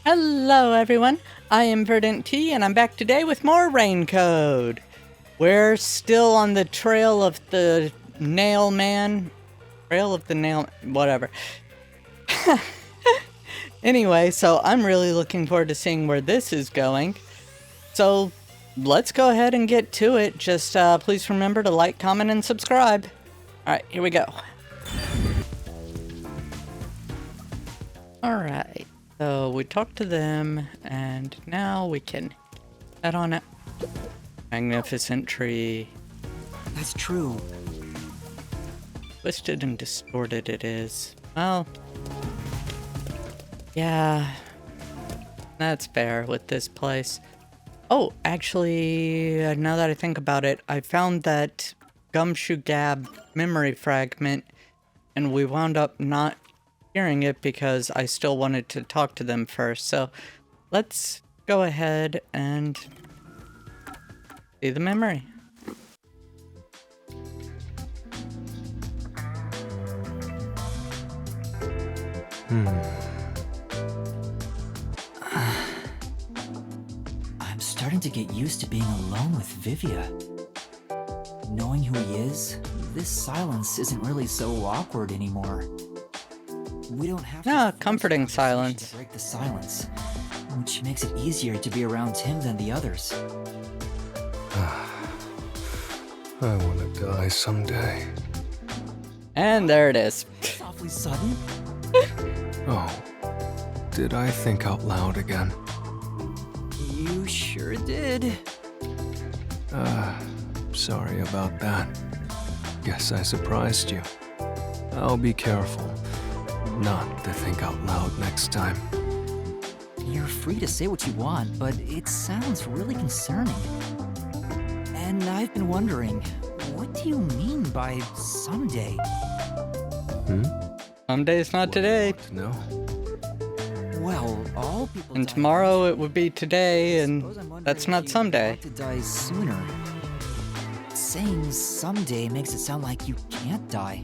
Hello everyone, I am VerdantTea and I'm back today with more Rain Code. We're still on the trail of the nail man. Whatever. Anyway, so I'm really looking forward to seeing where this is going. So let's go ahead and get to it. Just please remember to like, comment, and subscribe. Alright, here we go. Alright. So we talked to them, and now we can head on it. Magnificent tree. That's true. Twisted and distorted it is. Well, yeah, that's fair with this place. Oh, actually, now that I think about it, I found that Gumshoe Gab memory fragment, and we wound up not hearing it because I still wanted to talk to them first. So let's go ahead and see the memory. I'm starting to get used to being alone with Vivia. Knowing who he is, this silence isn't really so awkward anymore. We don't have to comforting silence. break the silence, which makes it easier to be around him than the others. I want to die someday. And there it is. That's awfully sudden. Oh, did I think out loud again? You sure did. Sorry about that. Guess I surprised you. I'll be careful not to think out loud next time. You're free to say what you want, but it sounds really concerning. And I've been wondering, what do you mean by someday? Someday's not today. No. Well, all people And die tomorrow eventually. it would be today, and Suppose I'm wondering that's if not you'd someday. like to die sooner. Saying someday makes it sound like you can't die.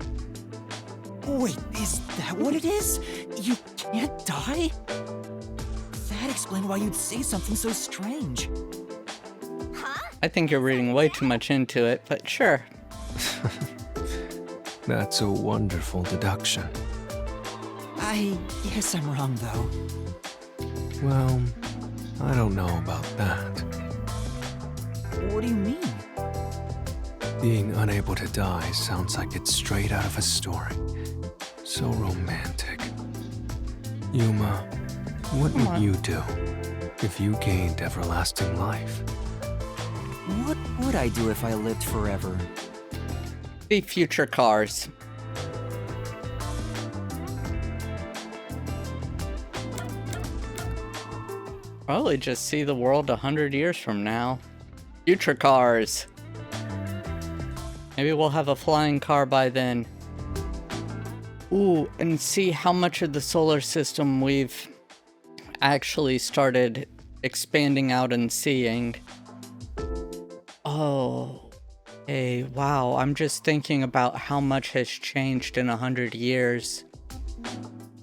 Wait, is that what it is? You can't die? That explains why you'd say something so strange. I think you're reading way too much into it, but sure. That's a wonderful deduction. I guess I'm wrong, though. Well, I don't know about that. What do you mean? Being unable to die sounds like it's straight out of a story. So romantic. Yuma, what would you do if you gained everlasting life? What would I do if I lived forever? See future cars. Probably just see the world 100 years from now. Future cars. Maybe we'll have a flying car by then. Ooh, and see how much of the solar system we've actually started expanding out and seeing. Oh, hey, wow, I'm just thinking about how much has changed in 100 years.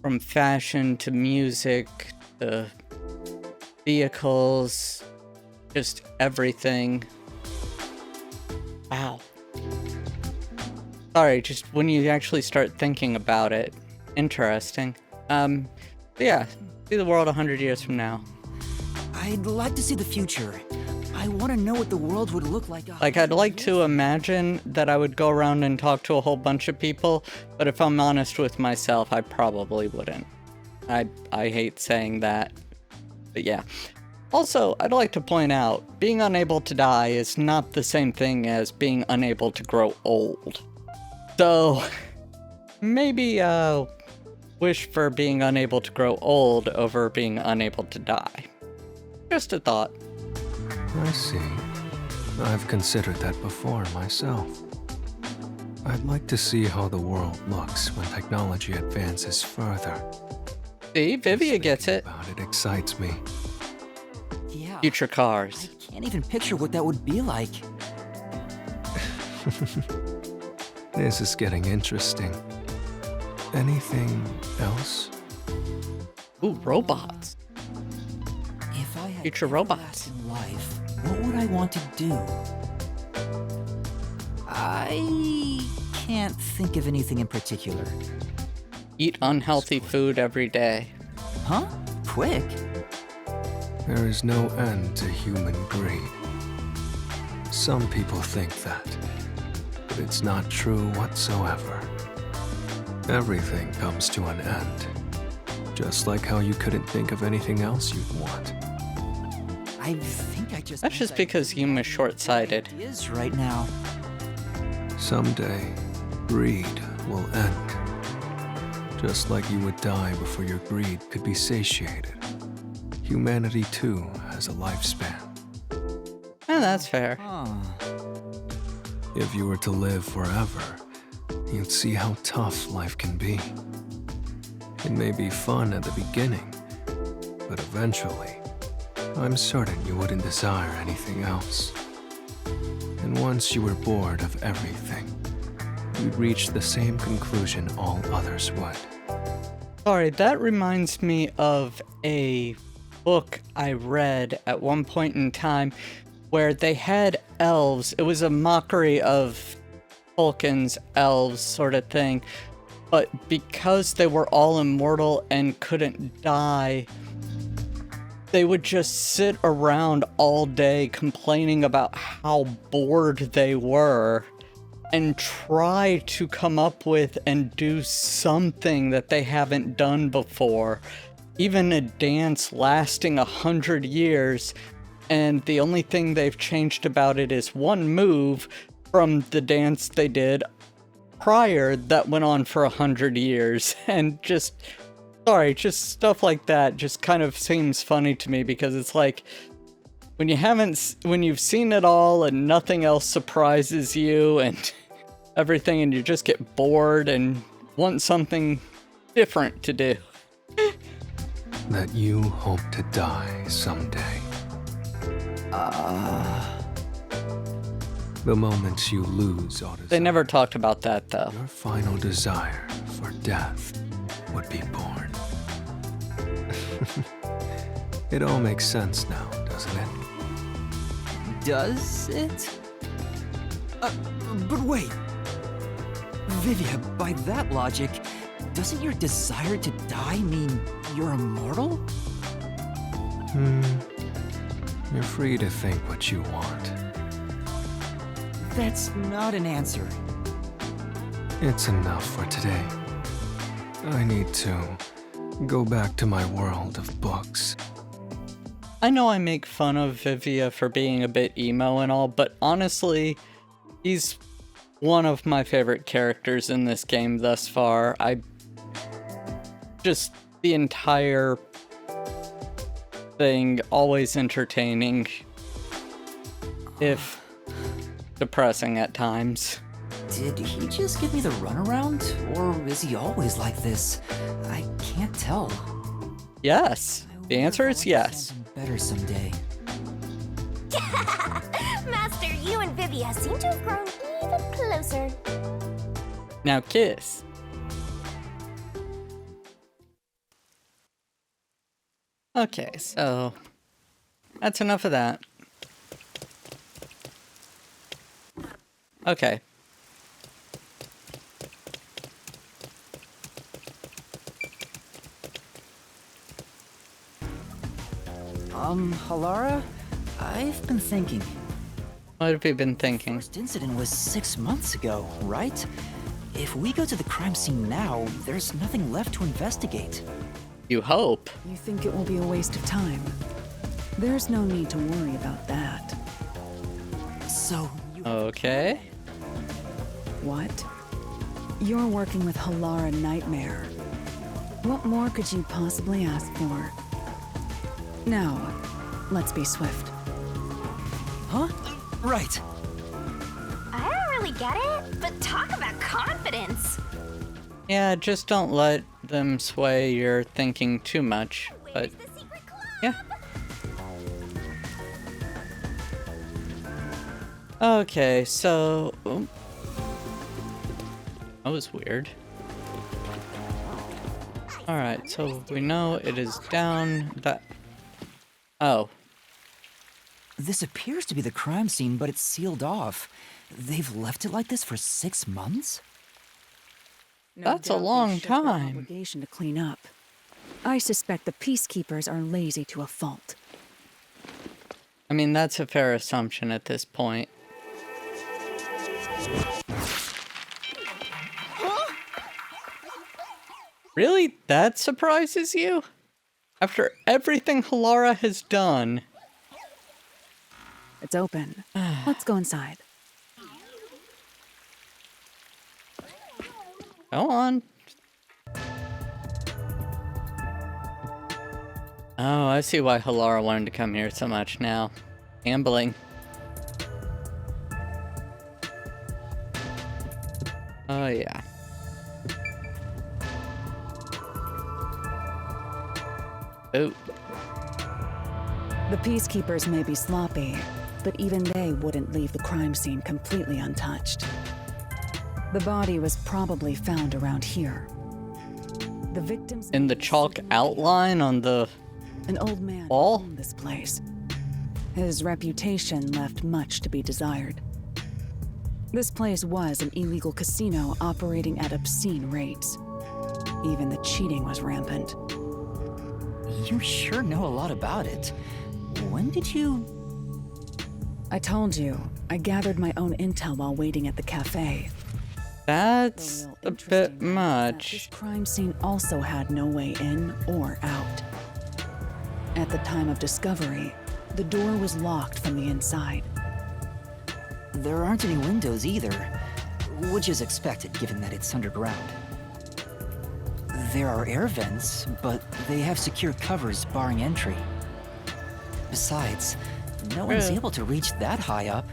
From fashion to music to vehicles, just everything. Wow. Sorry, just when you actually start thinking about it. Interesting. Yeah, see the world 100 years from now. I'd like to see the future. I want to know what the world would look like. Like, I'd like to imagine that I would go around and talk to a whole bunch of people, but if I'm honest with myself, I probably wouldn't. I hate saying that, but yeah. Also, I'd like to point out, being unable to die is not the same thing as being unable to grow old. So, maybe, wish for being unable to grow old over being unable to die. Just a thought. I see. I've considered that before myself. I'd like to see how the world looks when technology advances further. See, Vivia gets it. About it excites me. Yeah. Future cars. I can't even picture what that would be like. This is getting interesting. Anything else? Ooh, robots. future robots. In life, what would I want to do? I can't think of anything in particular. Eat unhealthy food every day. Huh? Quick? There is no end to human greed. Some people think that, but it's not true whatsoever. Everything comes to an end. Just like how you couldn't think of anything else you'd want. I think I just... That's just because Yuma's short-sighted. It is right now. Someday, greed will end. Just like you would die before your greed could be satiated. Humanity, too, has a lifespan. And that's fair. Huh. If you were to live forever, you'd see how tough life can be. It may be fun at the beginning, but eventually, I'm certain you wouldn't desire anything else. And once you were bored of everything, you'd reach the same conclusion all others would. Sorry, that reminds me of a book I read at one point in time where they had elves. It was a mockery of Tolkien's elves sort of thing. But because they were all immortal and couldn't die, they would just sit around all day complaining about how bored they were and try to come up with and do something that they haven't done before. Even a dance lasting 100 years, and the only thing they've changed about it is one move from the dance they did prior that went on for 100 years. And just stuff like that just kind of seems funny to me, because it's like when you've seen it all and nothing else surprises you and everything, and you just get bored and want something different to do. That you hope to die someday. The moment you lose all desire, They never talked about that though. your final desire for death would be born. It all makes sense now, doesn't it? Does it? But wait. Vivia, by that logic, doesn't your desire to die mean you're immortal? You're free to think what you want. That's not an answer. It's enough for today. I need to go back to my world of books. I know I make fun of Vivia for being a bit emo and all, but honestly, he's one of my favorite characters in this game thus far. The entire thing, always entertaining, if depressing at times. Did he just give me the runaround, or is he always like this? I can't tell. Yes. The answer is yes. Better someday. Master, you and Vivia seem to have grown even closer. Now kiss. Okay, so that's enough of that. Okay. Halara? I've been thinking. What have you been thinking? First incident was 6 months ago, right? If we go to the crime scene now, there's nothing left to investigate. You hope. You think it will be a waste of time? There's no need to worry about that. So, you... Okay. What? You're working with Halara Nightmare. What more could you possibly ask for? Now, let's be swift. Huh? Right. I don't really get it, but talk about confidence. Yeah, just don't let them sway your thinking too much. But Where's the secret club? yeah. Okay, so that was weird. Alright, so we know it is down that... Oh, This appears to be the crime scene, but it's sealed off. They've left it like this for 6 months? That's a doubt they long shirked their time. obligation to clean up. I suspect the peacekeepers are lazy to a fault. I mean, that's a fair assumption at this point. Really? That surprises you? After everything Halara has done. It's open. Let's go inside. Go on. Oh, I see why Halara wanted to come here so much now. Gambling. Oh, yeah. Oh. The peacekeepers may be sloppy, but even they wouldn't leave the crime scene completely untouched. The body was probably found around here. The victims In the chalk outline on the an old man wall? owned this place. His reputation left much to be desired. This place was an illegal casino operating at obscene rates. Even the cheating was rampant. You sure know a lot about it. When did you... I told you, I gathered my own intel while waiting at the cafe. That's The real a interesting bit thing is that much. This crime scene also had no way in or out. At the time of discovery, the door was locked from the inside. There aren't any windows either, which is expected given that it's underground. There are air vents, but they have secure covers barring entry. Besides, no one's Really? able to reach that high up.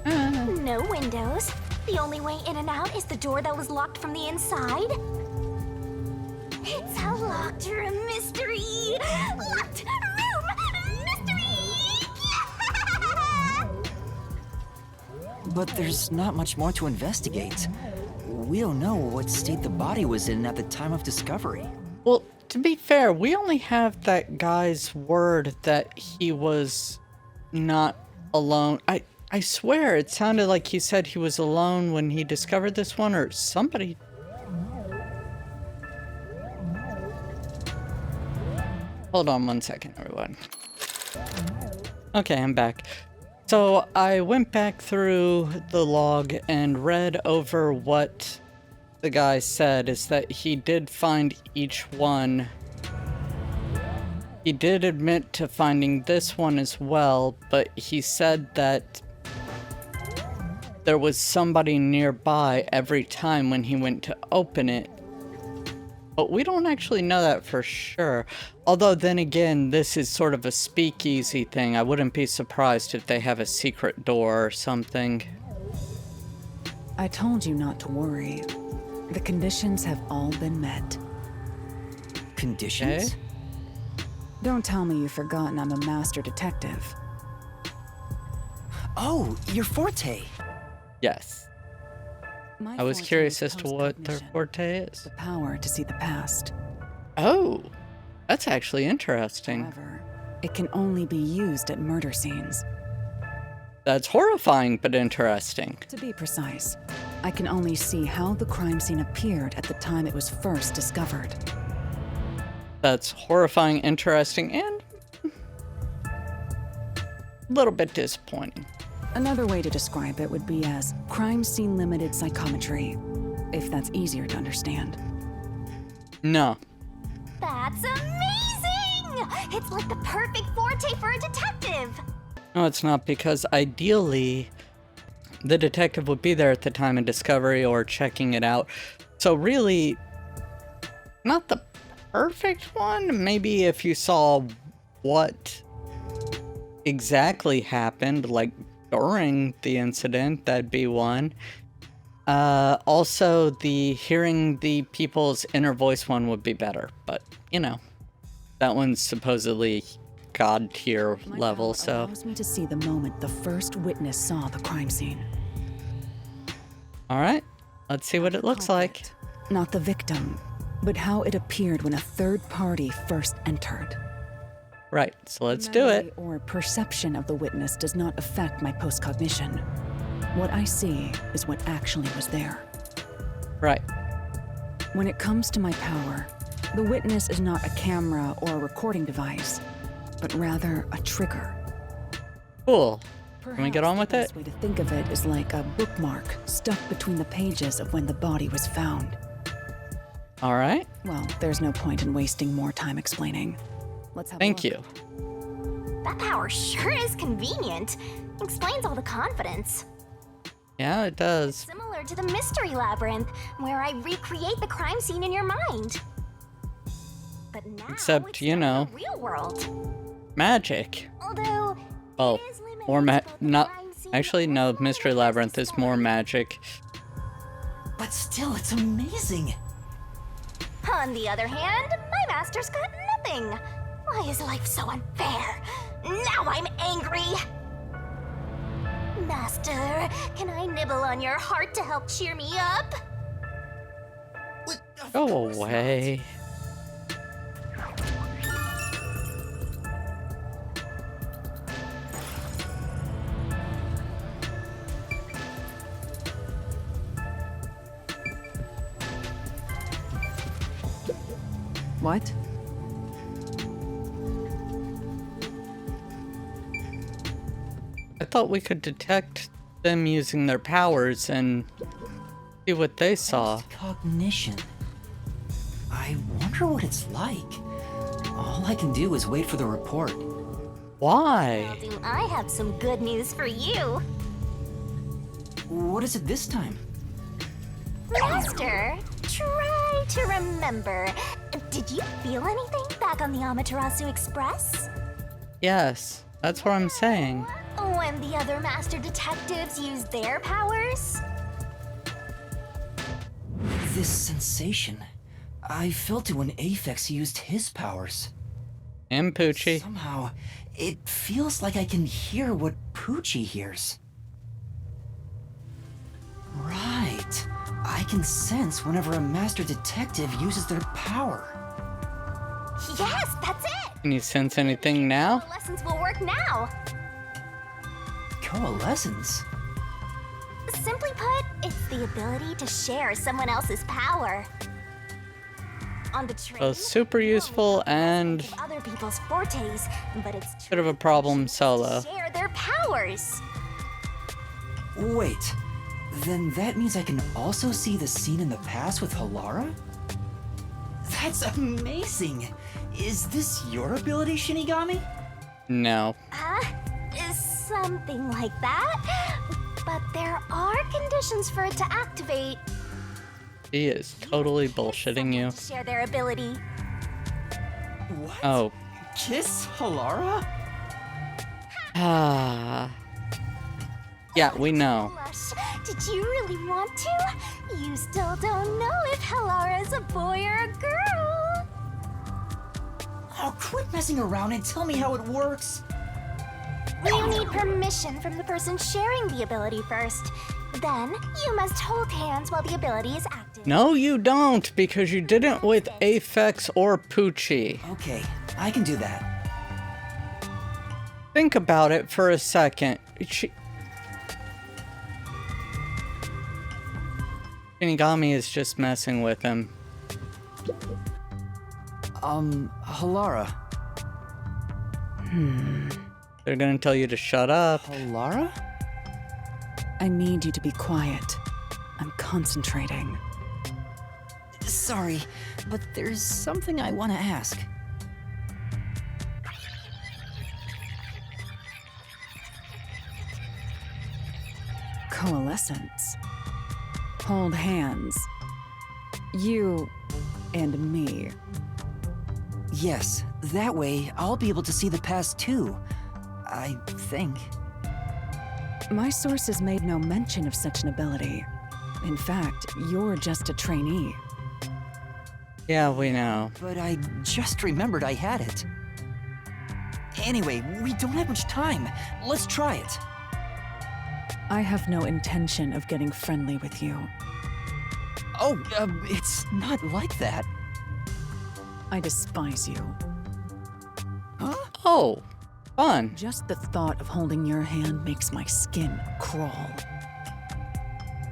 No windows. The only way in and out is the door that was locked from the inside. It's a locked room mystery. Locked room mystery. But there's not much more to investigate. We don't know what state the body was in at the time of discovery. Well, to be fair, we only have that guy's word that he was not alone. I swear it sounded like he said he was alone when he discovered this one, or somebody. Hold on one second, everyone. Okay, I'm back. So I went back through the log and read over what the guy said is that he did find each one. He did admit to finding this one as well, but he said that there was somebody nearby every time when he went to open it. But we don't actually know that for sure. Although then again, this is sort of a speakeasy thing. I wouldn't be surprised if they have a secret door or something. I told you not to worry. The conditions have all been met. Conditions? Okay. Don't tell me you've forgotten I'm a master detective. Oh, your forte! Yes. My I was forte curious is as to what their post-cognition, forte is. the power to see the past. Oh, that's actually interesting. However, it can only be used at murder scenes. That's horrifying, but interesting. To be precise, I can only see how the crime scene appeared at the time it was first discovered. That's horrifying, interesting, and a little bit disappointing. Another way to describe it would be as crime scene limited psychometry, if that's easier to understand. No. That's amazing! It's like the perfect forte for a detective. No, it's not, because ideally, the detective would be there at the time of discovery or checking it out. So really, not the perfect one. Maybe if you saw what exactly happened, like during the incident, that'd be one. Also, the hearing the people's inner voice one would be better, but you know, that one's supposedly god tier My level, power so. allows me to see the moment the first witness saw the crime scene. Alright, let's see what it looks like. Culprit. Not the victim, but how it appeared when a third party first entered. Right, so let's do Memory it. or perception of the witness does not affect my postcognition. What I see is what actually was there. Right. When it comes to my power, the witness is not a camera or a recording device, but rather a trigger. Cool. Can we get on with Perhaps it? the best way to think of it is like a bookmark stuck between the pages of when the body was found. All right. Well, there's no point in wasting more time explaining. Let's have a Thank look. you. That power sure is convenient. Explains all the confidence. Yeah, it does. Similar to the mystery labyrinth, where I recreate the crime scene in your mind. But now Except, it's you not know. the real world. Magic. Although Oh, it is limited or to both the not. crime scene Actually, no. and Mystery the Labyrinth is more magic. But still, it's amazing. On the other hand, my master's got nothing. Why is life so unfair? Now I'm angry. Master, can I nibble on your heart to help cheer me up? Go away. What? I thought we could detect them using their powers and see what they saw. Cognition. I wonder what it's like. All I can do is wait for the report. Why? Well, do I have some good news for you? What is it this time? Master, try to remember. Did you feel anything back on the Amaterasu Express? Yes, that's what I'm saying. When the other master detectives used their powers? This sensation. I felt it when Aphex used his powers. And Poochie. Somehow, it feels like I can hear what Poochie hears. Right. I can sense whenever a master detective uses their power. Yes, that's it! Can you sense anything now? The lessons will work now. Coalescence? Simply put, it's the ability to share someone else's power. On the train, So super useful and of other people's fortes, but it's bit of a problem solo. share their powers. Wait, then that means I can also see the scene in the past with Halara? That's amazing! Is this your ability, Shinigami? No. Is something like that. But there are conditions for it to activate. He is totally bullshitting you. Share their ability. What? Oh. Kiss Halara? Ah. Yeah, we know. Blush, did you really want to? You still don't know if Halara is a boy or a girl. Oh, quit messing around and tell me how it works. You need permission from the person sharing the ability first. Then, you must hold hands while the ability is active. No, you don't, because you didn't with Aphex or Poochie. Okay, I can do that. Think about it for a second. Shinigami is just messing with him. Halara. They're gonna tell you to shut up. Halara? I need you to be quiet. I'm concentrating. Sorry, but there's something I want to ask. Coalescence. Hold hands. You and me. Yes, that way I'll be able to see the past too. I think. My sources made no mention of such an ability. In fact, you're just a trainee. Yeah, we know. But I just remembered I had it. Anyway, we don't have much time. Let's try it. I have no intention of getting friendly with you. Oh, it's not like that. I despise you. Huh? Oh, fun. Just the thought of holding your hand makes my skin crawl.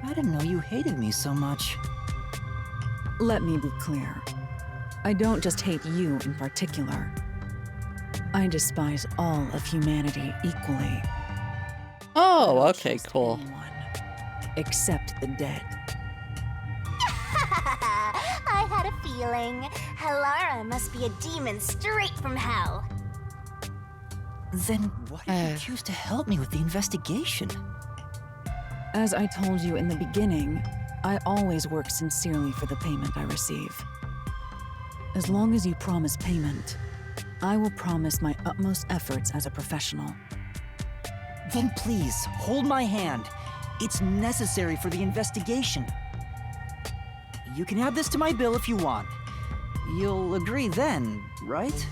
I didn't know you hated me so much. Let me be clear. I don't just hate you in particular. I despise all of humanity equally. Oh, okay, cool. Anyone, except the dead. I had a feeling. Halara must be a demon straight from hell. Then why did you choose to help me with the investigation? As I told you in the beginning, I always work sincerely for the payment I receive. As long as you promise payment, I will promise my utmost efforts as a professional. Then please, hold my hand. It's necessary for the investigation. You can add this to my bill if you want. You'll agree then, right?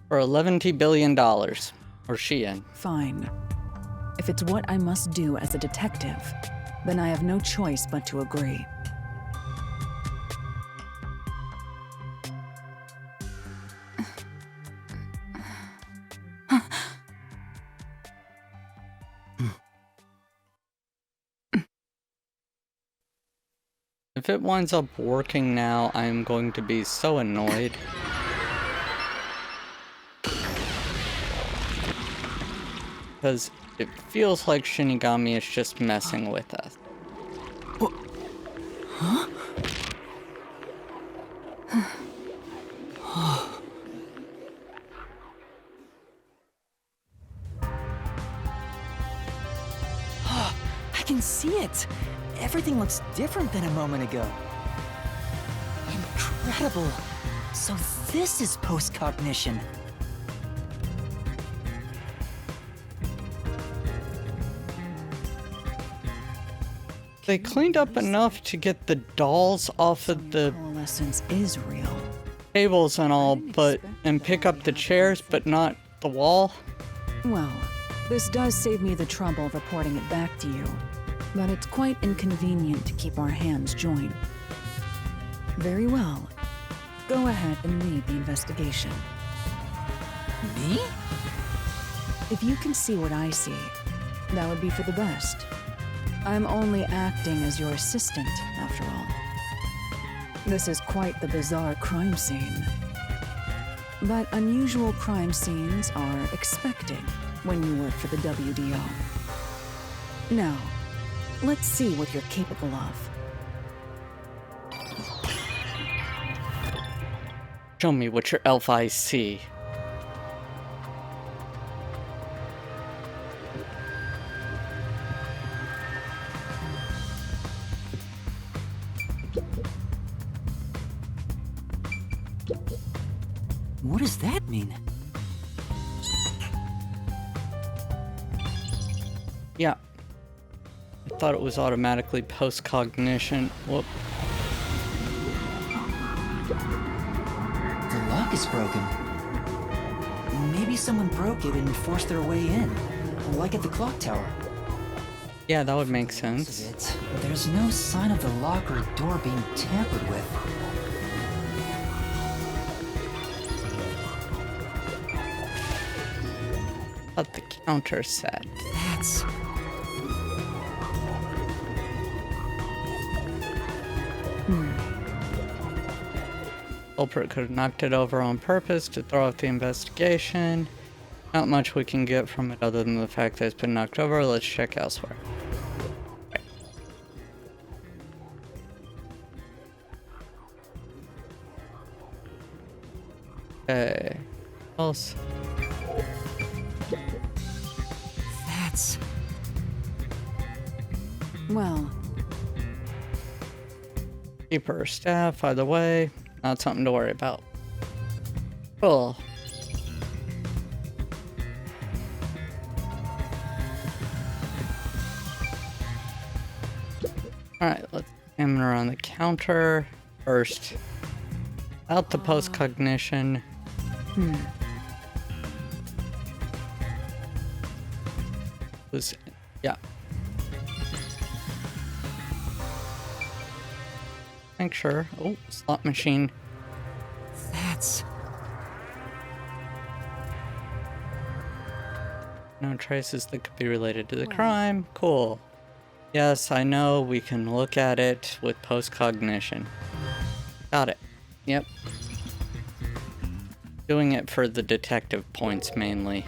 For $11 billion. Or she in. Fine. If it's what I must do as a detective, then I have no choice but to agree. If it winds up working now, I am going to be so annoyed. Because it feels like Shinigami is just messing with us. Huh? I can see it. Everything looks different than a moment ago. Incredible. So this is post-cognition. They cleaned up enough to get the dolls off of the Coalescence is real. tables and all, and pick up the chairs, but not the wall. Well, this does save me the trouble of reporting it back to you, but it's quite inconvenient to keep our hands joined. Very well. Go ahead and lead the investigation. Me? If you can see what I see, that would be for the best. I'm only acting as your assistant, after all. This is quite the bizarre crime scene. But unusual crime scenes are expected when you work for the WDO. Now, let's see what you're capable of. Show me what your elf eyes see. What does that mean? Yeah. I thought it was automatically post-cognition. Whoop. The lock is broken. Maybe someone broke it and forced their way in, like at the clock tower. Yeah, that would make Of sense. it, there's no sign of the lock or door being tampered with. But the counter set. That's... Culprit could have knocked it over on purpose to throw off the investigation. Not much we can get from it other than the fact that it's been knocked over. Let's check elsewhere. Okay. Else. that's... Well, Keeper or staff, either way. Not something to worry about. Cool. Alright, let's examine around the counter first. Out the post-cognition. Was, yeah. Make sure. Oh, slot machine. that's... No traces that could be related to the crime. Cool. Yes, I know we can look at it with post-cognition. Got it. Yep. Doing it for the detective points mainly.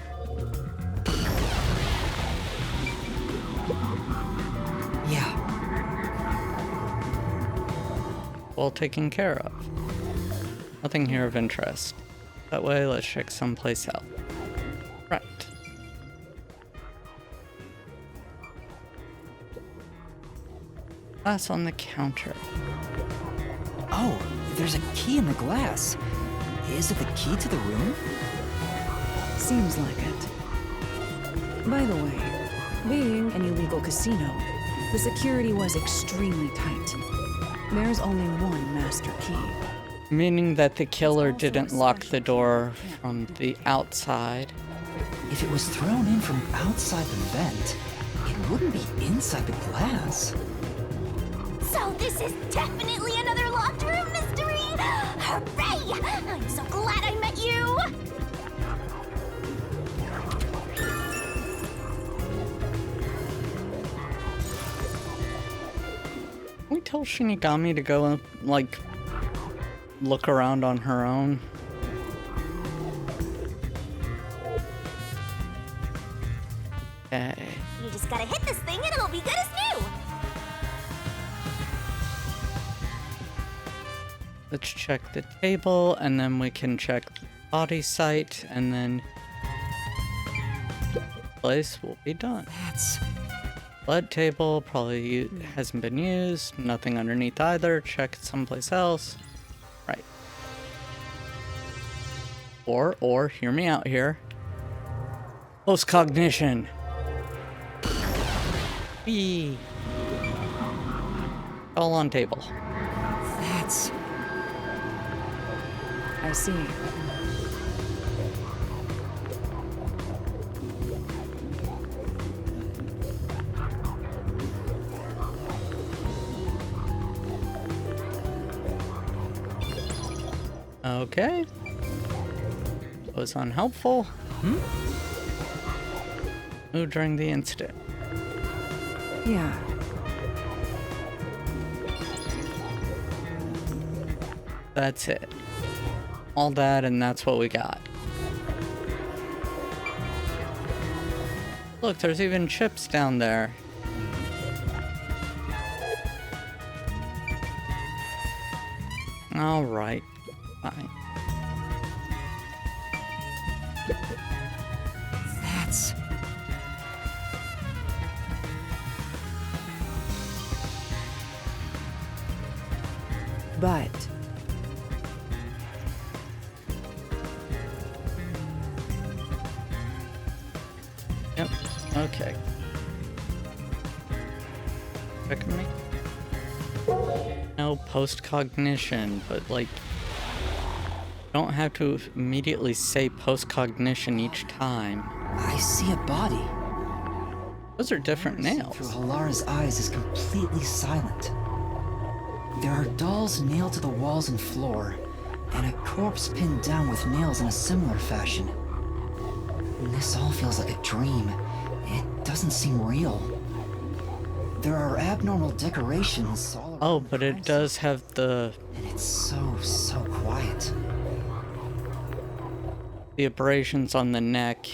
Yeah. Well taken care of. Nothing here of interest. That way, let's check someplace else. Right. Glass on the counter. Oh, there's a key in the glass. Is it the key to the room? Seems like it. By the way, being an illegal casino, the security was extremely tight. There's only one master key. Meaning that the killer didn't lock the door from the outside. If it was thrown in from outside the vent, it wouldn't be inside the glass. So this is definitely another locked room mystery! Hooray! I'm so glad I met you! Can we tell Shinigami to go, like, look around on her own? Okay. You just gotta hit this thing and it'll be good as new! Let's check the table, and then we can check the body site, and then the place will be done. That's... Blood table probably hasn't been used. Nothing underneath either. Check it someplace else. Right. Or, hear me out here. Post-cognition. Whee. All on table. That's... I see. Okay. Was unhelpful. Who during the incident? Yeah. That's it. All that, and that's what we got. Look, there's even chips down there. Alright, fine. That's... But Yep, okay. Checking me? No post-cognition, but like... Don't have to immediately say post-cognition each time. I see a body. Those are different Through nails. Halara's eyes is completely silent. There are dolls nailed to the walls and floor, and a corpse pinned down with nails in a similar fashion. This all feels like a dream. It doesn't seem real. There are abnormal decorations all around. Oh, but it does have the And it's so quiet. abrasions on the neck.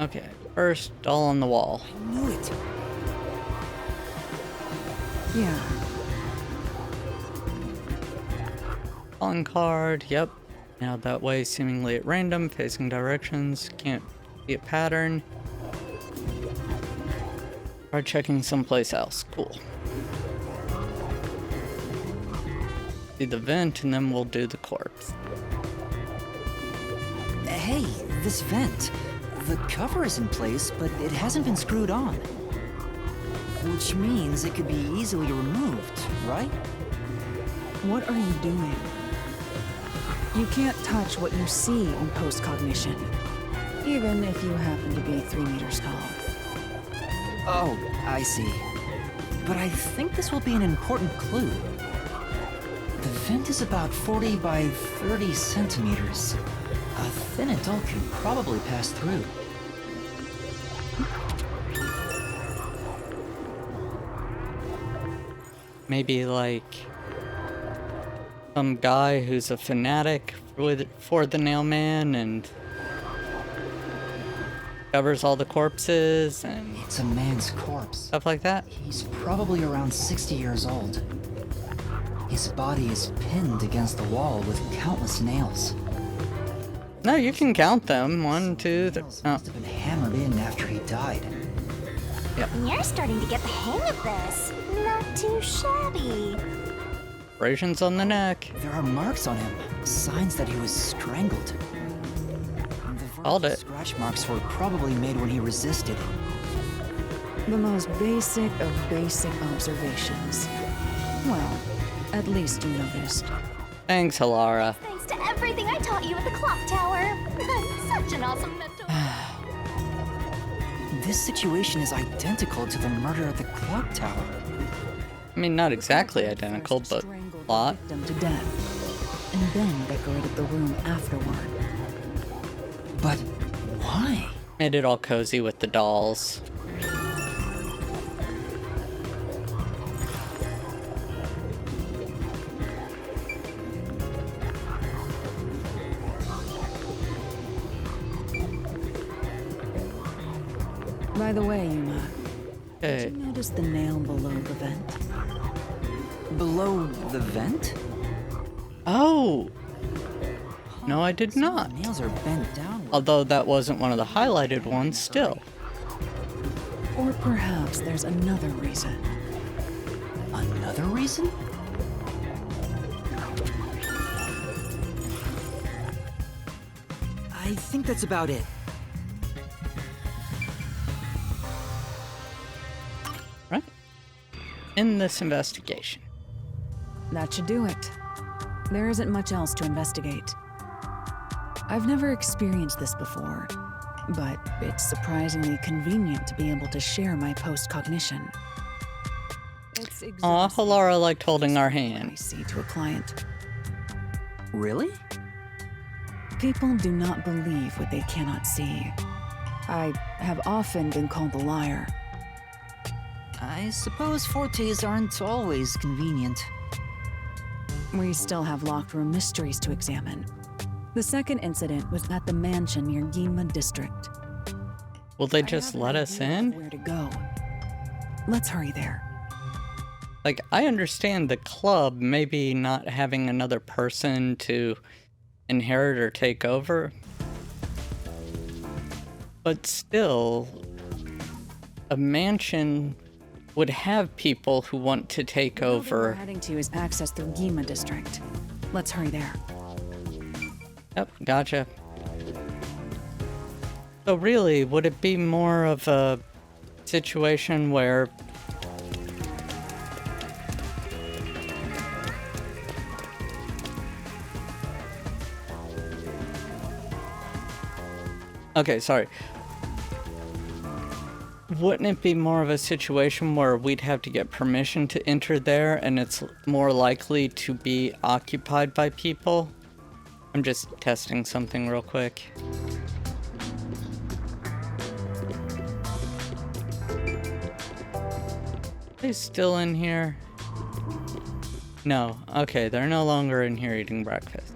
Okay, first, doll on the wall. I knew it. yeah. On card, yep. Now that way, seemingly at random, facing directions. Can't see a pattern. Try checking someplace else. Cool. See the vent, and then we'll do the corpse. Hey, this vent. The cover is in place, but it hasn't been screwed on. Which means it could be easily removed, right? What are you doing? You can't touch what you see in post-cognition, even if you happen to be 3 meters tall. Oh, I see. But I think this will be an important clue. The vent is about 40 by 30 centimeters. A thin adult can probably pass through. Maybe like some guy who's a fanatic for the Nailman and covers all the corpses and It's a man's corpse. stuff like that. He's probably around 60 years old. His body is pinned against the wall with countless nails. No, you can count them. 1, 2, 3. Nails Oh, must have been hammered in after he died. You're starting to get the hang of this. Not too shabby. abrasions on the neck. There are marks on him, signs that he was strangled. The Called vertical it. scratch marks were probably made when he resisted. The most basic of basic observations. Well, at least you noticed. Thanks, Halara. Thanks to everything I taught you at the clock tower. I'm such an awesome mentor. This situation is identical to the murder at the clock tower. I mean, not exactly identical, but Strangled a lot. the victim to death, and then decorated the room afterward. But why? Made it all cozy with the dolls. By the way, Yuma, Hey, did you notice the nail below the vent? Below the vent? oh! No, I did not. The nails are bent down. Although that wasn't one of the highlighted ones, still. Or perhaps there's another reason. Another reason? I think that's about it. Right? In this investigation. That should do it. There isn't much else to investigate. I've never experienced this before, but it's surprisingly convenient to be able to share my post-cognition. It's Aw, exhausting Halara liked holding our what I hand. see to a client. Really? People do not believe what they cannot see. I have often been called a liar. I suppose fortes aren't always convenient. We still have locked room mysteries to examine. The second incident was at the mansion near Ginma District. Will they I just have an let us idea of in? Where to go? Let's hurry there. Like, I understand the club maybe not having another person to inherit or take over. But still, a mansion would have people who want to take The building we're over. heading to is accessed through Ginma District. Let's hurry there. Yep, gotcha. So really, would it be more of a situation where okay, sorry. Wouldn't it be more of a situation where we'd have to get permission to enter there and it's more likely to be occupied by people? I'm just testing something real quick. Are they still in here? No. Okay, they're no longer in here eating breakfast.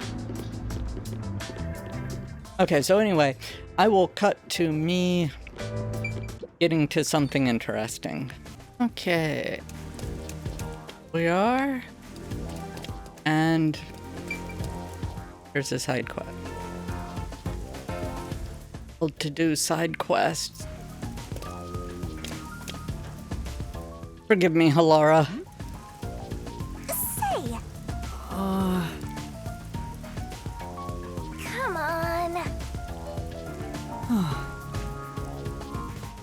Okay, so anyway, I will cut to me getting to something interesting. Okay. We are. And here's a side quest. Well, to do side quests. Forgive me, Halara. Say, come on.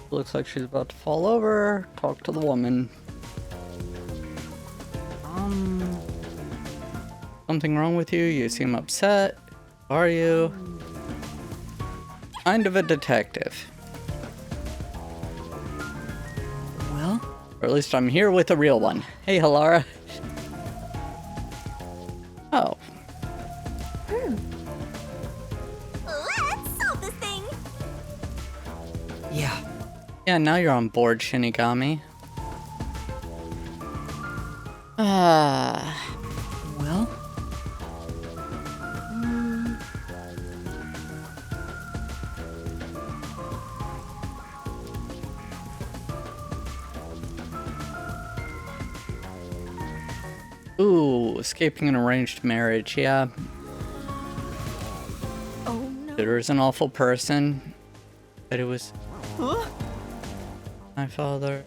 Looks like she's about to fall over. Talk to the woman. Something wrong with you? You seem upset. Who are you? Kind of a detective. Well, Or at least I'm here with a real one. Hey, Halara. Oh. Yeah. Yeah, now you're on board, Shinigami. Well? Ooh, escaping an arranged marriage, yeah. Oh no. There's an awful person, but it was Huh? my father.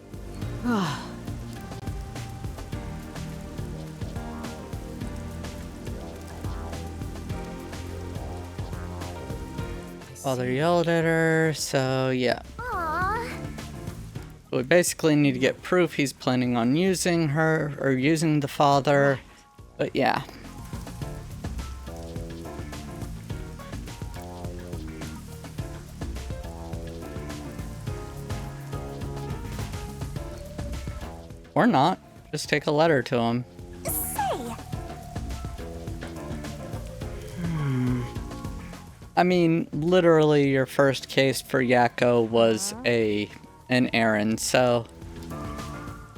Father yelled at her, so yeah. Aww. We basically need to get proof he's planning on using her, or using the father, but yeah. Or not. Just take a letter to him. Say. I mean, literally your first case for Yakko was an errand, so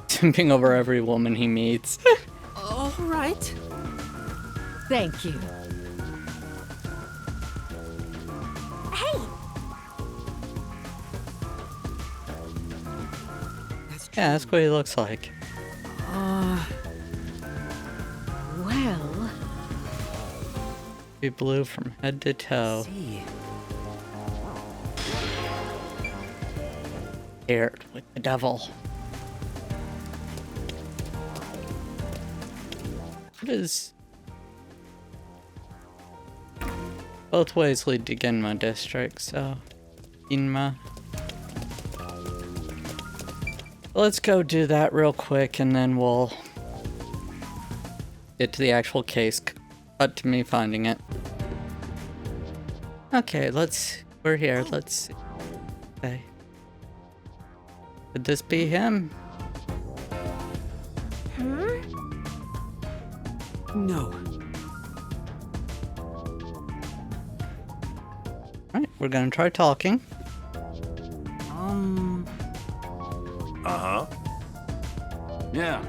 simping over every woman he meets. All right. Thank you. Hey. Yeah, that's what he looks like. Well, Be blue from head to toe. See. Paired with the devil. What is... Both ways lead to Ginma district, so... Ginma. Let's go do that real quick and then we'll... get to the actual case. Cut to me finding it. Okay, we're here, let's see. Okay. Could this be him? No. Alright, we're gonna try talking. Uh-huh. Yeah.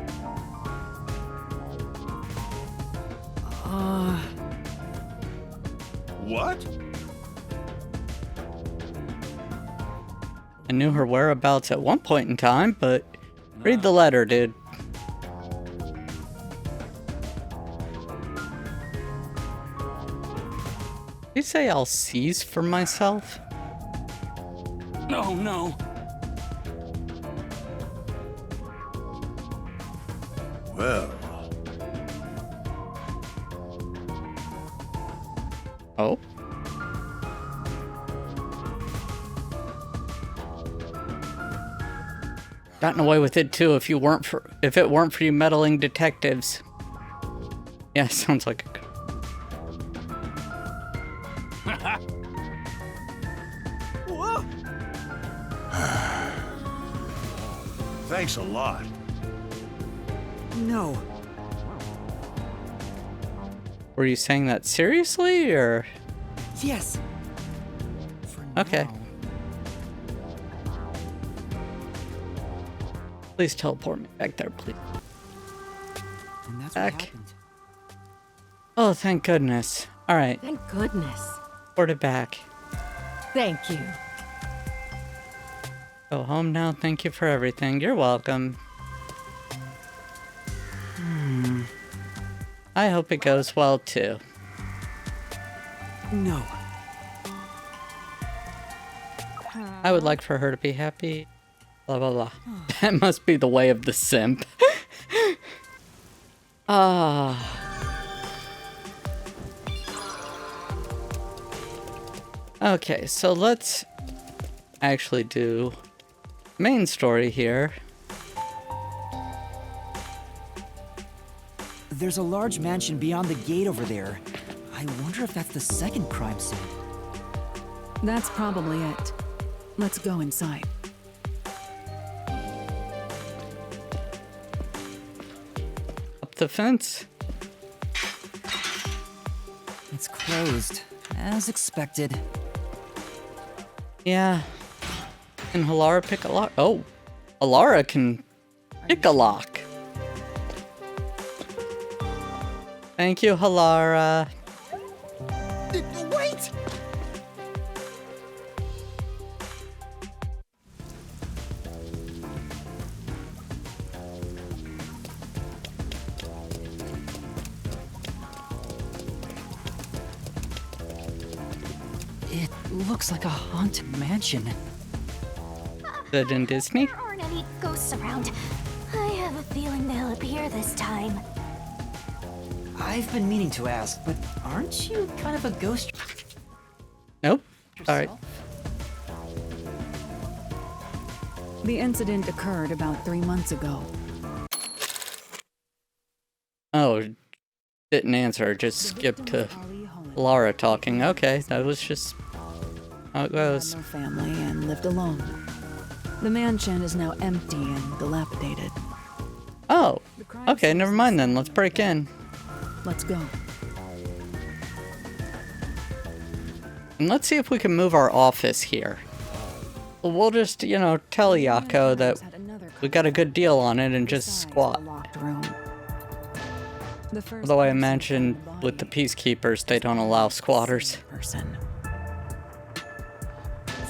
What? I knew her whereabouts at one point in time, but read the letter, dude. Did you say I'll seize for myself? No, no. Well, Oh? Gotten away with it too if it weren't for you meddling detectives. Yeah, sounds like a... thanks a lot. No. Were you saying that seriously, or... Yes. For Okay. now. Please teleport me back there, please. And that's Back. what happened. Oh, thank goodness. Alright, thank goodness. port it back. Thank you. Go home now, thank you for everything. You're welcome. I hope it goes well, too. No. I would like for her to be happy. Blah, blah, blah. That must be the way of the simp. Okay, so let's actually do main story here. There's a large mansion beyond the gate over there. I wonder if that's the second crime scene. That's probably it. Let's go inside. Up the fence. It's closed, as expected. Yeah. Can Halara pick a lock? Oh, Halara can pick a lock. Thank you, Halara. Wait! It looks like a haunted mansion. Is it in Disney? There aren't any ghosts around. I have a feeling they'll appear this time. I've been meaning to ask, but aren't you kind of a ghost Nope. Alright. yourself? The incident occurred about 3 months ago. Oh, didn't answer. Just skipped to Laura talking. Okay, that was just how it He had goes. no family and lived alone. The mansion is now empty and dilapidated. Oh, The crime okay, scene never is mind then. the Let's same break in. Let's go. And let's see if we can move our office here. We'll just, you know, tell Yako that Had another we got a good deal on it and just besides squat. the locked room. The first Although I person imagine found the with the body peacekeepers, they don't allow squatters. person.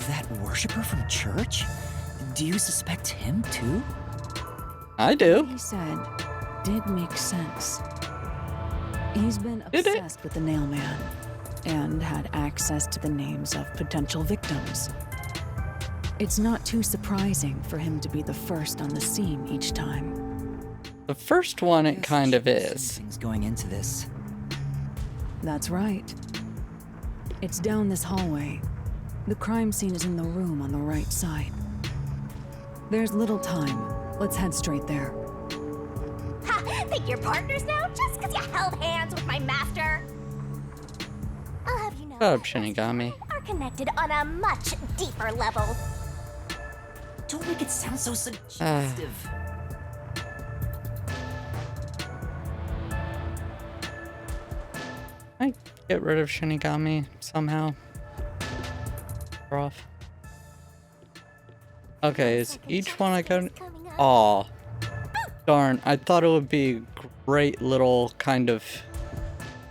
That worshiper from church? Do you suspect him too? I do. What he said did make sense. He's been Did it? obsessed with the nail man and had access to the names of potential victims. It's not too surprising for him to be the first on the scene each time. The first one, it kind of is. Things going into this. That's right. It's down this hallway. The crime scene is in the room on the right side. There's little time. Let's head straight there. Ha! Think you're partners now just because you held hands with my master? I'll have you know, Shut up, Shinigami. are connected on a much deeper level. Don't make it sound so suggestive. I get rid of Shinigami somehow. We're off. Okay, is each one I got? Aw. Darn, I thought it would be a great little kind of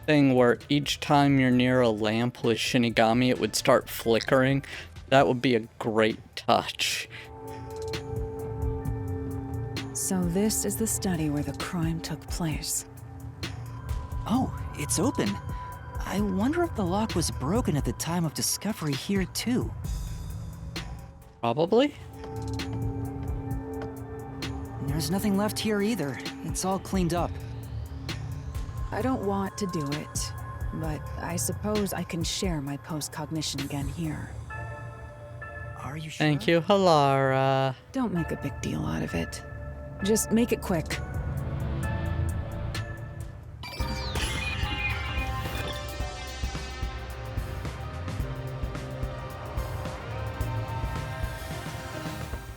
thing where each time you're near a lamp with Shinigami, it would start flickering. That would be a great touch. So this is the study where the crime took place. Oh, it's open. I wonder if the lock was broken at the time of discovery here too. Probably? There's nothing left here either. It's all cleaned up. I don't want to do it, but I suppose I can share my post-cognition again here. Are you sure? Thank you, Halara. Don't make a big deal out of it. Just make it quick.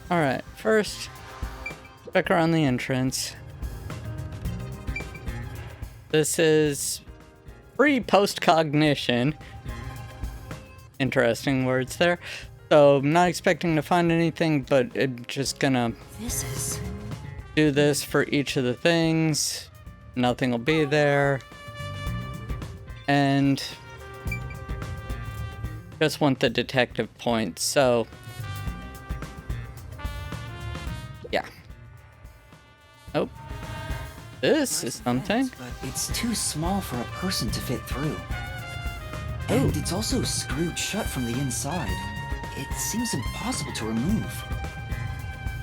Alright, first, check around the entrance. This is free post-cognition. Interesting words there. So, I'm not expecting to find anything, but I'm just gonna This is... do this for each of the things. Nothing will be there. And just want the detective points, so yeah. Oh, this is something. But it's too small for a person to fit through. And it's also screwed shut from the inside. It seems impossible to remove.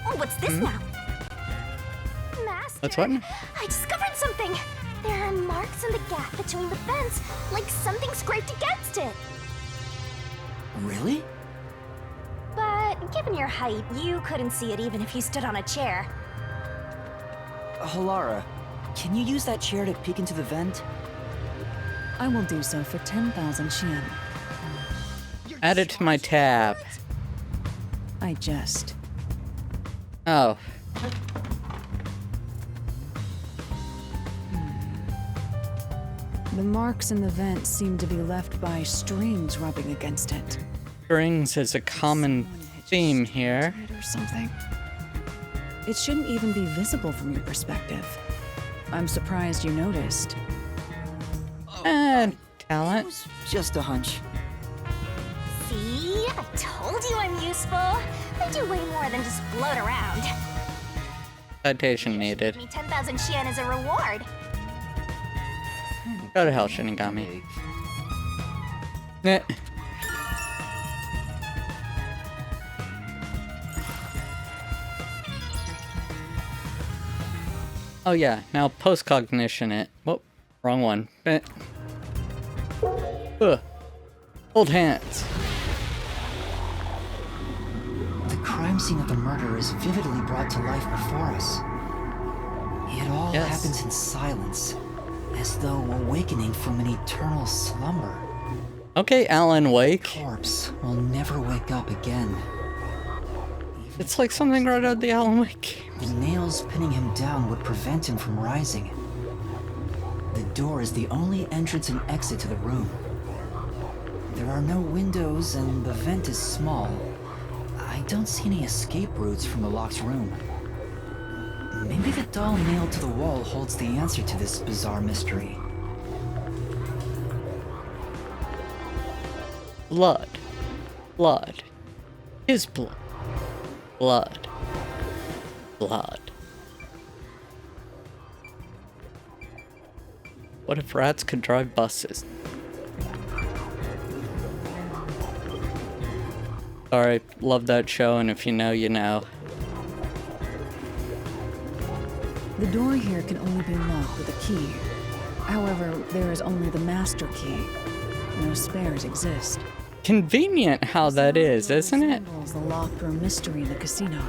Oh, what's this now? Master, What's what? I discovered something. There are marks in the gap between the fence, like something scraped against it. Really? But given your height, you couldn't see it even if you stood on a chair. Halara, can you use that chair to peek into the vent? I will do so for 10,000 Xian. Add it to my tab. I jest. Oh, The marks in the vent seem to be left by strings rubbing against it. strings is a common theme here. Or something. It shouldn't even be visible from your perspective. I'm surprised you noticed. And It talent. was just a hunch. See? I told you I'm useful. I do way more than just float around. Citation needed. Give me 10,000 Xian as a reward. Go to hell, Shinigami. Eh. Oh yeah, now post-cognition it. Whoop, wrong one. Eh. Ugh. Hold hands. The crime scene of the murder is vividly brought to life before us. It all Yes. happens in silence, as though awakening from an eternal slumber. Okay, Alan Wake. Corpse will never wake up again. It's like something right out of the Alan Wake. The nails pinning him down would prevent him from rising. The door is the only entrance and exit to the room. There are no windows and the vent is small. I don't see any escape routes from the locked room. Maybe the doll nailed to the wall holds the answer to this bizarre mystery. Blood. Blood. His blood. Blood. Blood. What if rats could drive buses? Sorry, love that show, and if you know, you know. The door here can only be unlocked with a key. However, there is only the master key. No spares exist. Convenient how that is, isn't it? Resembles the locked room mystery in the casino.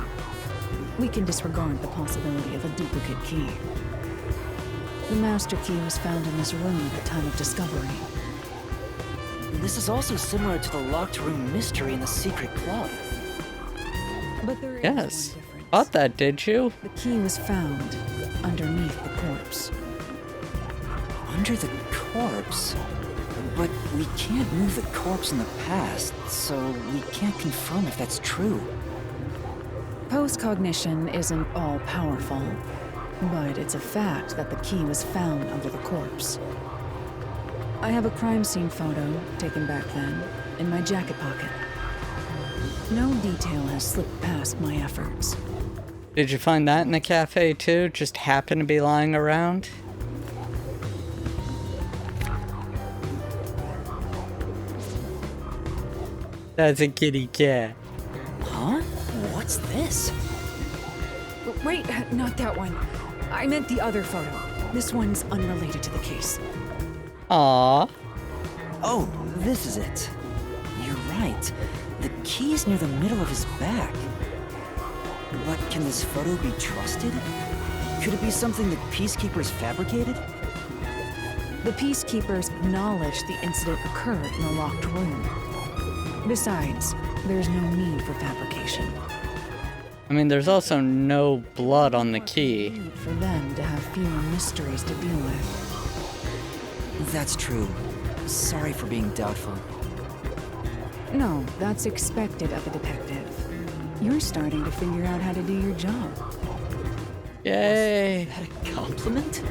We can disregard the possibility of a duplicate key. The master key was found in this room at the time of discovery. This is also similar to the locked room mystery in the secret club. But there is Yes. one difference. Thought that, did you? The key was found underneath the corpse. Under the corpse? But we can't move the corpse in the past, so we can't confirm if that's true. Post-cognition isn't all-powerful, but it's a fact that the key was found under the corpse. I have a crime scene photo, taken back then, in my jacket pocket. No detail has slipped past my efforts. Did you find that in the cafe too? Just happened to be lying around? That's a kitty cat. Huh? What's this? Wait, not that one. I meant the other photo. This one's unrelated to the case. Aww. Oh, this is it. You're right. The key's near the middle of his back. But can this photo be trusted? Could it be something that peacekeepers fabricated? The peacekeepers acknowledged the incident occurred in a locked room. Besides, there's no need for fabrication. I mean, there's also no blood on the key. Need for them to have fewer mysteries to deal with. That's true. Sorry for being doubtful. No, that's expected of a detective. You're starting to figure out how to do your job. Yay. Is that a compliment?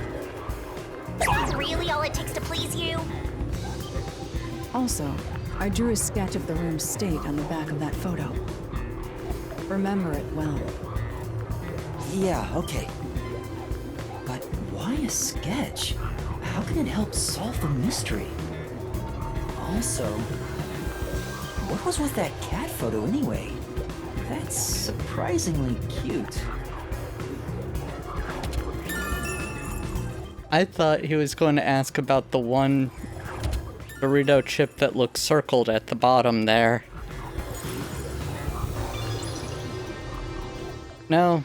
Is that really all it takes to please you? Also, I drew a sketch of the room's state on the back of that photo. Remember it well. Yeah, okay. But why a sketch? How can it help solve the mystery? Also, what was with that cat photo anyway? That's surprisingly cute. I thought he was going to ask about the one burrito chip that looks circled at the bottom there. No.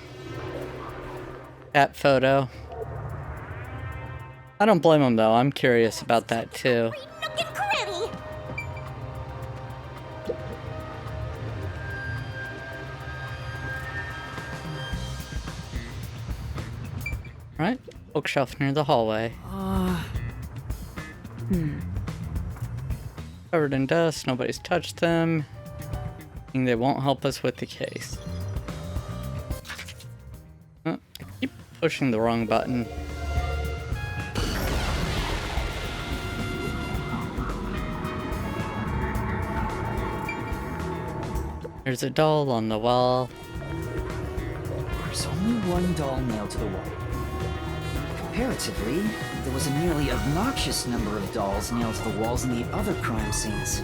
That photo. I don't blame him though, I'm curious about that too. Nook and cranny. Right? Bookshelf near the hallway. Covered in dust, nobody's touched them. And they won't help us with the case. I keep pushing the wrong button. There's a doll on the wall. There's only one doll nailed to the wall. Comparatively, there was a nearly obnoxious number of dolls nailed to the walls in the other crime scenes.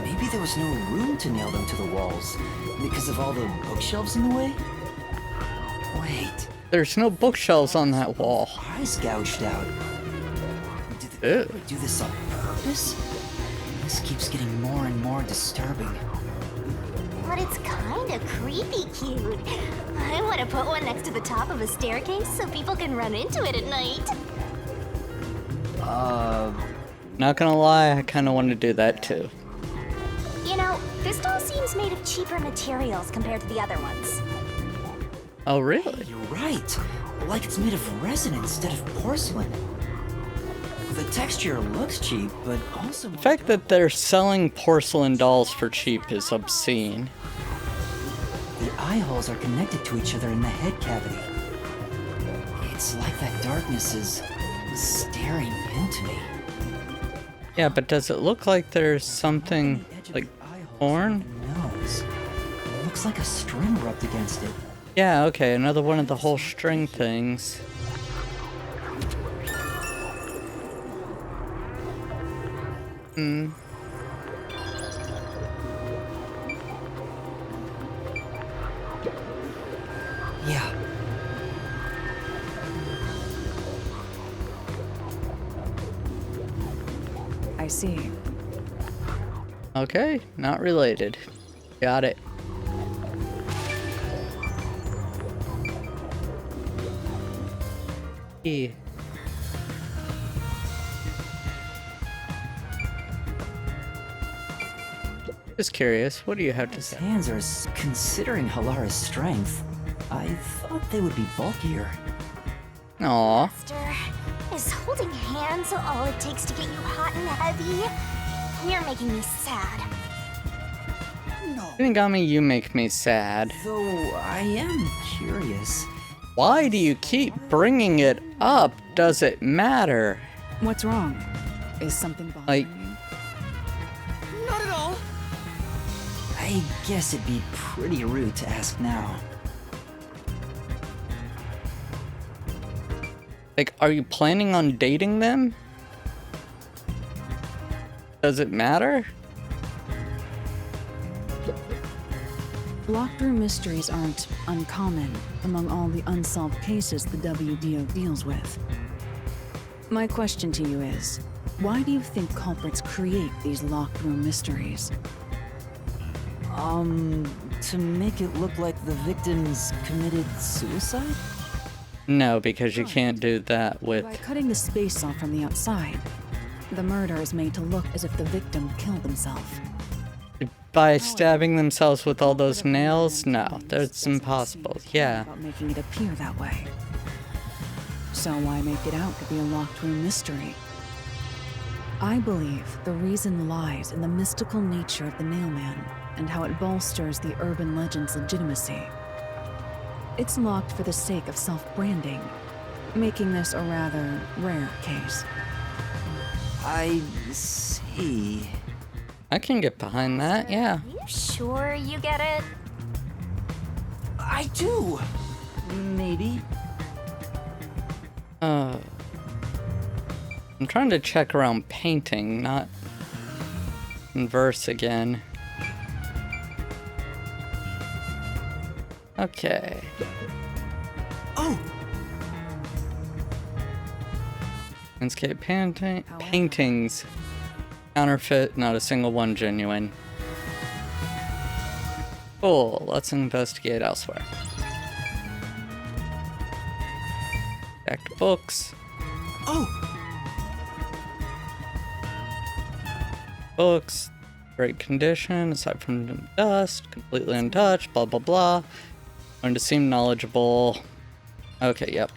Maybe there was no room to nail them to the walls because of all the bookshelves in the way? Wait, There's no bookshelves on that wall. eyes gouged out. Did the Ew. culprit do this on purpose? This keeps getting more and more disturbing. But it's kinda creepy cute. I want to put one next to the top of a staircase so people can run into it at night. Not gonna lie, I kinda want to do that too. You know, this doll seems made of cheaper materials compared to the other ones. Oh, really? You're right. Like it's made of resin instead of porcelain. The texture looks cheap, but also The fact that they're selling porcelain dolls for cheap is obscene. the eye holes are connected to each other in the head cavity. It's like that darkness is staring into me. Yeah, but does it look like there's something The edge of like the eye holes torn? on the nose. It looks like a string rubbed against it. Yeah, okay, another one of the whole string things. Yeah. I see. Okay, not related. Got it. Yeah. Just curious, what do you have to His say? hands are considering Halara's strength. I thought they would be bulkier. Aw, Master, is holding hands all it takes to get you hot and heavy? You're making me sad. Shinigami, you make me sad. Though I am curious. Why do you keep bringing it up? Does it matter? What's wrong? Is something bothering Like- you? I guess it'd be pretty rude to ask now. Like, are you planning on dating them? Does it matter? Locked room mysteries aren't uncommon among all the unsolved cases the WDO deals with. My question to you is, why do you think culprits create these locked room mysteries? To make it look like the victims committed suicide? No, because you can't do that with... By cutting the space off from the outside, the murder is made to look as if the victim killed himself. By stabbing themselves with all those nails? No, that's impossible. Yeah. About making it appear that way. So why make it out to be a locked room mystery? I believe the reason lies in the mystical nature of the mailman and how it bolsters the urban legend's legitimacy. It's locked for the sake of self-branding, making this a rather rare case. I see. I can get behind that, yeah. Are you sure you get it? I do. Maybe. I'm trying to check around painting, not converse again. Okay. Oh, Landscape paintings. Counterfeit, not a single one genuine. Cool, let's investigate elsewhere. Back to books. oh. Books, great condition, aside from dust, completely untouched, blah blah blah. Going to seem knowledgeable. Okay, yep.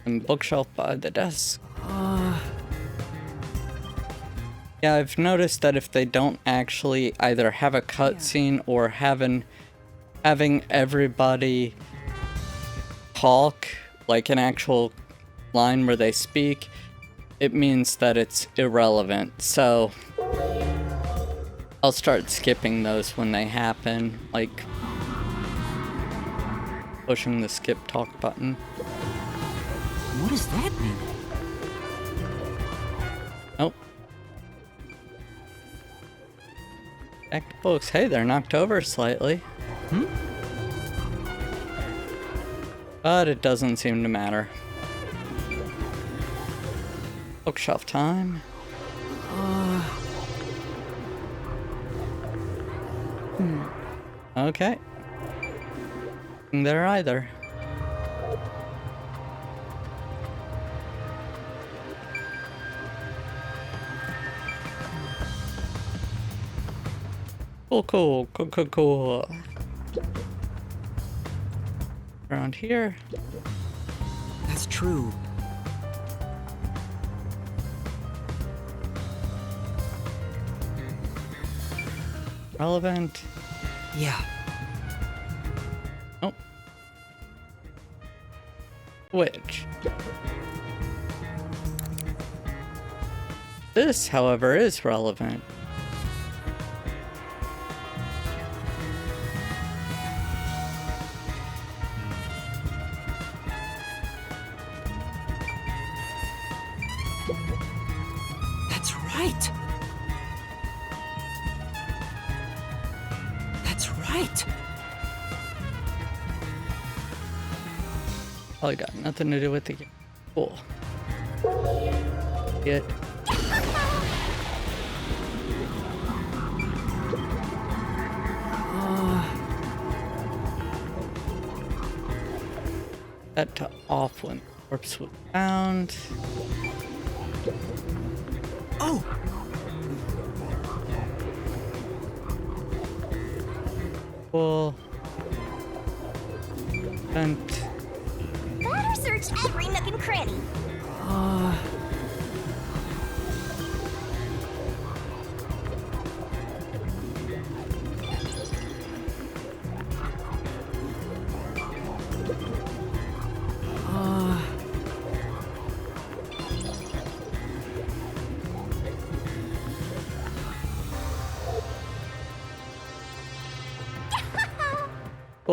And bookshelf by the desk. Yeah, I've noticed that if they don't actually either have a cutscene or having everybody talk, like an actual line where they speak, it means that it's irrelevant. So I'll start skipping those when they happen, like pushing the skip talk button. What does that mean? Oh. Back to books. Hey, they're knocked over slightly. But it doesn't seem to matter. Bookshelf time. Okay. Nothing there either. Cool. Around here. That's true. Relevant. Yeah. Oh. Which? This, however, is relevant. That's right. That's right. Probably got nothing to do with the game. Cool. Get. That to off when corpse was found. Oh! Cool. And Better search every nook and cranny.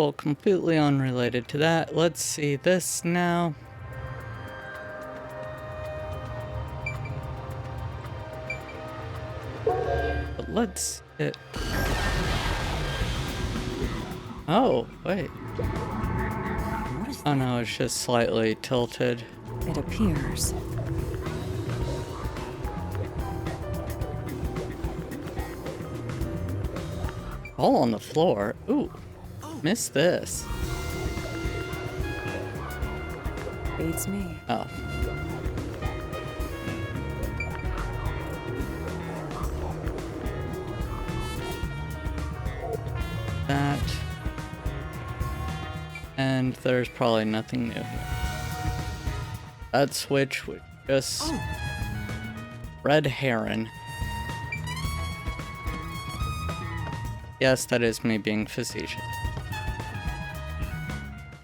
cool, completely unrelated to that. Let's see this now. But let's hit. Oh, wait. What is Oh no, it's just slightly tilted. It appears. All on the floor. Ooh, missed this. Beats me. Oh. That. And there's probably nothing new here. That switch was just red heron. Yes, that is me being facetious.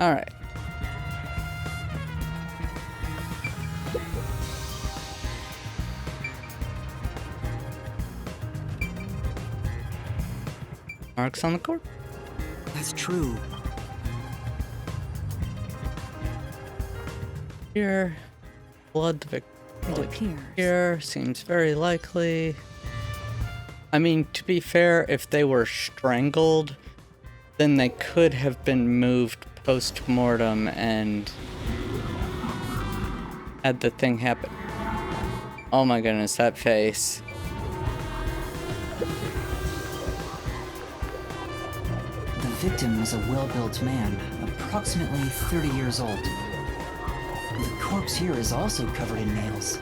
Alright. Marks on the corpse. That's true. Here. Blood the It victim. appears. Here. Seems very likely. I mean, to be fair, if they were strangled, then they could have been moved post-mortem and had the thing happen. Oh my goodness, that face. The victim was a well-built man, approximately 30 years old. The corpse here is also covered in nails.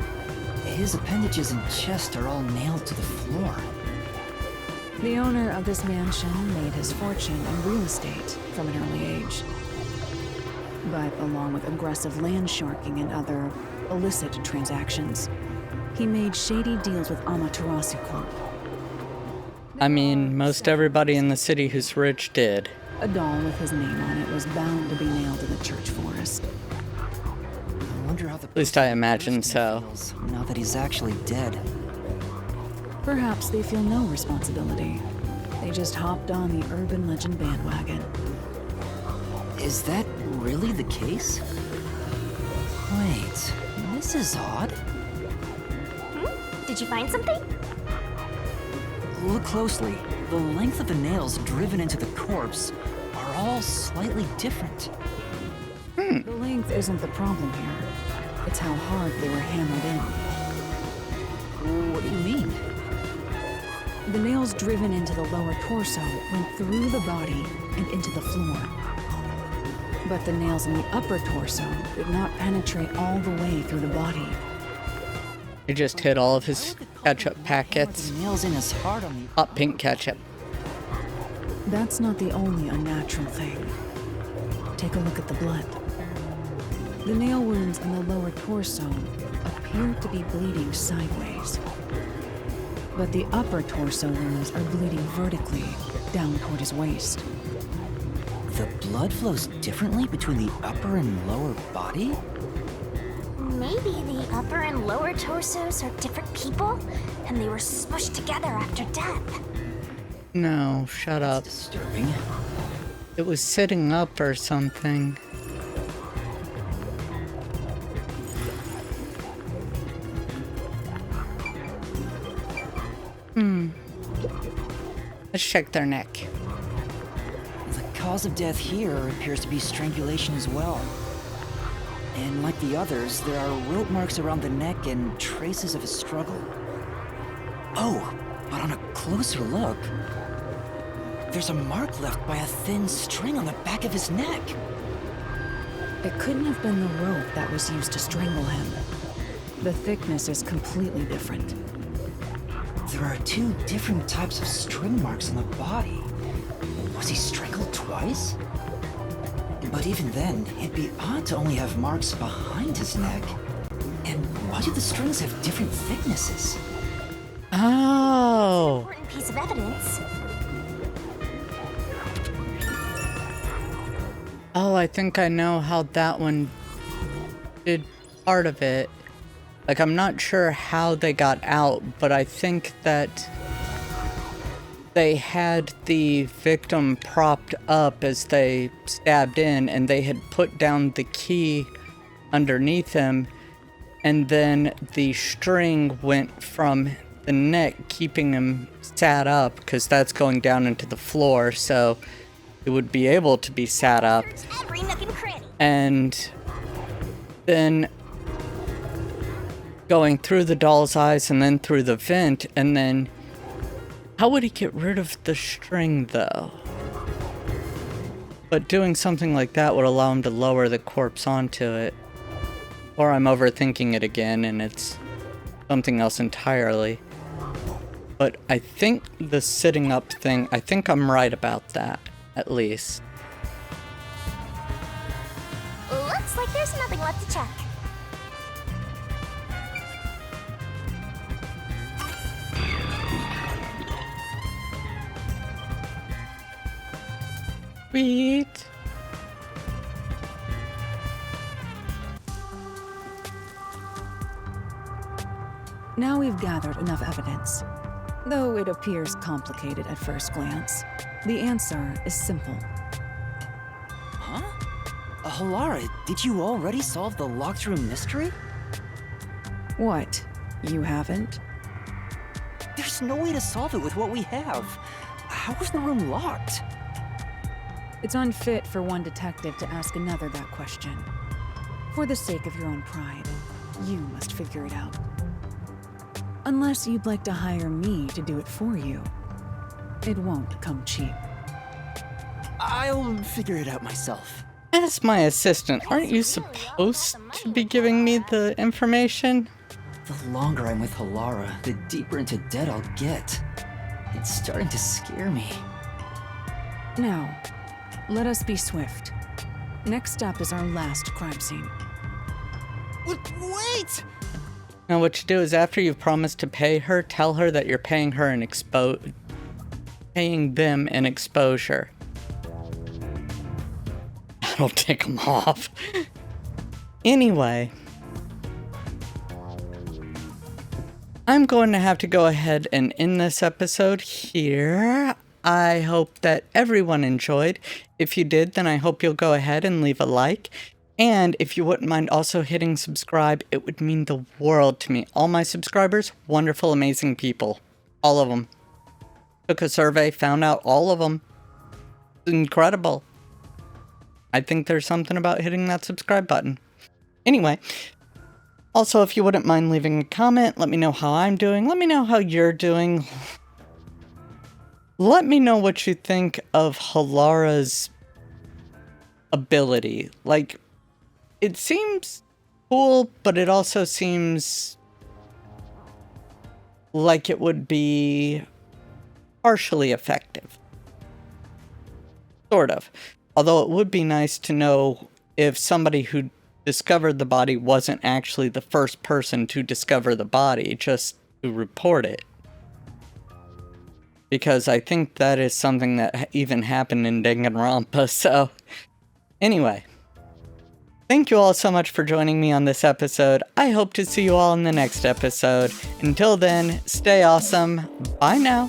His appendages and chest are all nailed to the floor. The owner of this mansion made his fortune in real estate from an early age. But along with aggressive land sharking and other illicit transactions, he made shady deals with Amaterasu Corp. I mean, most everybody in the city who's rich did. A doll with his name on it was bound to be nailed in the church forest. I wonder how the At least I imagine so. feels now that he's actually dead. Perhaps they feel no responsibility. They just hopped on the urban legend bandwagon. Is that really the case? Wait, this is odd. Did you find something? Look closely. The length of the nails driven into the corpse are all slightly different. The length isn't the problem here. It's how hard they were hammered in. What do you mean? The nails driven into the lower torso went through the body and into the floor. But the nails in the upper torso did not penetrate all the way through the body. He just hit all of his ketchup packets. The nails in as hard on the Hot pink ketchup. That's not the only unnatural thing. Take a look at the blood. The nail wounds in the lower torso appear to be bleeding sideways. But the upper torso wounds are bleeding vertically down toward his waist. The blood flows differently between the upper and lower body? Maybe the upper and lower torsos are different people, and they were smushed together after death. No, shut up. Disturbing. It was sitting up or something. Let's check their neck. The cause of death here appears to be strangulation as well. And like the others, there are rope marks around the neck and traces of a struggle. Oh, but on a closer look, there's a mark left by a thin string on the back of his neck. It couldn't have been the rope that was used to strangle him. The thickness is completely different. There are two different types of string marks on the body. Was he strangled twice? But even then, it'd be odd to only have marks behind his neck. And why do the strings have different thicknesses? Oh. Important piece of evidence. Oh, I think I know how that one did part of it. Like, I'm not sure how they got out, but I think that they had the victim propped up as they stabbed in, and they had put down the key underneath him, and then the string went from the neck, keeping him sat up, because that's going down into the floor, so it would be able to be sat up. Every nook and cranny. And then going through the doll's eyes and then through the vent, and then how would he get rid of the string though? But doing something like that would allow him to lower the corpse onto it. Or I'm overthinking it again and it's something else entirely. But I think the sitting up thing, I think I'm right about that, at least. Looks like there's nothing left to check. Sweet. Now we've gathered enough evidence. Though it appears complicated at first glance, the answer is simple. Huh? Halara, did you already solve the locked room mystery? What? You haven't? There's no way to solve it with what we have. How was the room locked? It's unfit for one detective to ask another that question. For the sake of your own pride, you must figure it out. Unless you'd like to hire me to do it for you. It won't come cheap. I'll figure it out myself. As my assistant, aren't you supposed to be giving me the information? The longer I'm with Halara, the deeper into debt I'll get. It's starting to scare me. Now, let us be swift. Next up is our last crime scene. Wait! Now what you do is after you've promised to pay her, tell her that you're paying her an paying them an exposure. That'll tick them off. Anyway, I'm going to have to go ahead and end this episode here. I hope that everyone enjoyed. If you did, then I hope you'll go ahead and leave a like. And if you wouldn't mind also hitting subscribe, it would mean the world to me. All my subscribers, wonderful, amazing people. All of them. Took a survey, found out all of them. Incredible. I think there's something about hitting that subscribe button. Anyway, also if you wouldn't mind leaving a comment, let me know how I'm doing. Let me know how you're doing. Let me know what you think of Halara's ability. Like, it seems cool, but it also seems like it would be partially effective. Sort of. Although it would be nice to know if somebody who discovered the body wasn't actually the first person to discover the body, just to report it. Because I think that is something that even happened in Danganronpa, so... Anyway. Thank you all so much for joining me on this episode. I hope to see you all in the next episode. Until then, stay awesome. Bye now.